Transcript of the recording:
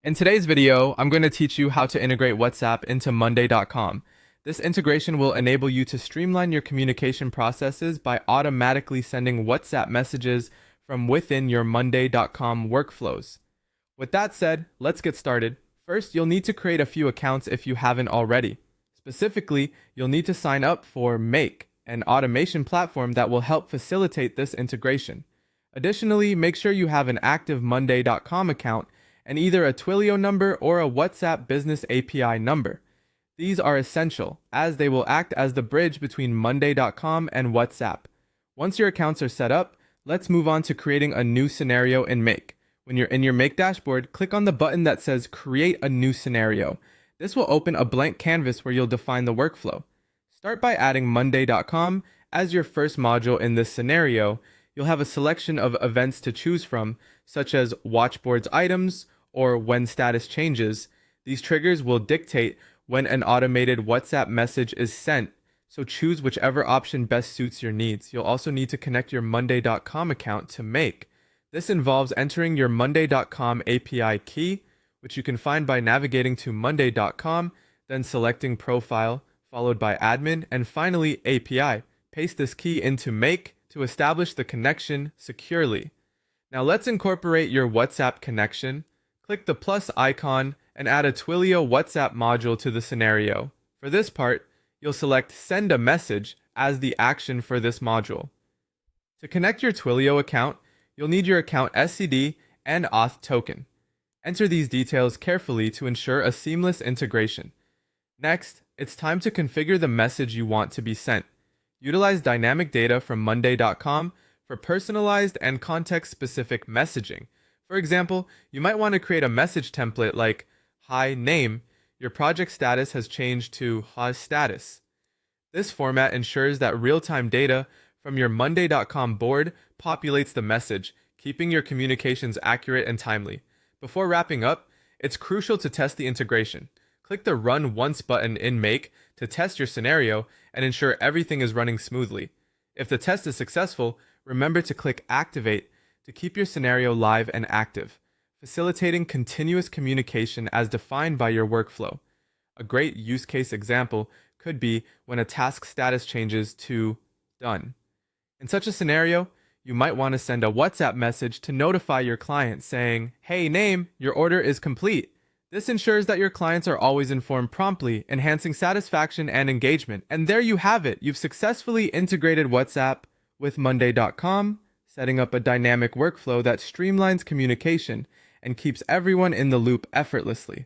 In today's video, I'm going to teach you how to integrate WhatsApp into Monday.com. This integration will enable you to streamline your communication processes by automatically sending WhatsApp messages from within your Monday.com workflows. With that said, let's get started. First, you'll need to create a few accounts if you haven't already. Specifically, you'll need to sign up for Make, an automation platform that will help facilitate this integration. Additionally, make sure you have an active Monday.com account and either a Twilio number or a WhatsApp Business API number. These are essential, as they will act as the bridge between Monday.com and WhatsApp. Once your accounts are set up, let's move on to creating a new scenario in Make. When you're in your Make dashboard, click on the button that says Create a New Scenario. This will open a blank canvas where you'll define the workflow. Start by adding Monday.com as your first module in this scenario. You'll have a selection of events to choose from, such as Watchboards items or when status changes. These triggers will dictate when an automated WhatsApp message is sent, so choose whichever option best suits your needs. You'll also need to connect your Monday.com account to Make. This involves entering your Monday.com API key, which you can find by navigating to Monday.com, then selecting Profile, followed by Admin, and finally API. Paste this key into Make to establish the connection securely. Now let's incorporate your WhatsApp connection. Click the plus icon and add a Twilio WhatsApp module to the scenario. For this part, you'll select Send a Message as the action for this module. To connect your Twilio account, you'll need your account SCD and auth token. Enter these details carefully to ensure a seamless integration. Next, it's time to configure the message you want to be sent. Utilize dynamic data from Monday.com for personalized and context-specific messaging. For example, you might want to create a message template like, Hi name, your project status has changed to Hi status. This format ensures that real-time data from your Monday.com board populates the message, keeping your communications accurate and timely. Before wrapping up, it's crucial to test the integration. Click the Run Once button in Make to test your scenario and ensure everything is running smoothly. If the test is successful, remember to click Activate to keep your scenario live and active, facilitating continuous communication as defined by your workflow. A great use case example could be when a task status changes to Done. In such a scenario, you might want to send a WhatsApp message to notify your client saying, Hey name, your order is complete. This ensures that your clients are always informed promptly, enhancing satisfaction and engagement. And there you have it. You've successfully integrated WhatsApp with Monday.com, setting up a dynamic workflow that streamlines communication and keeps everyone in the loop effortlessly.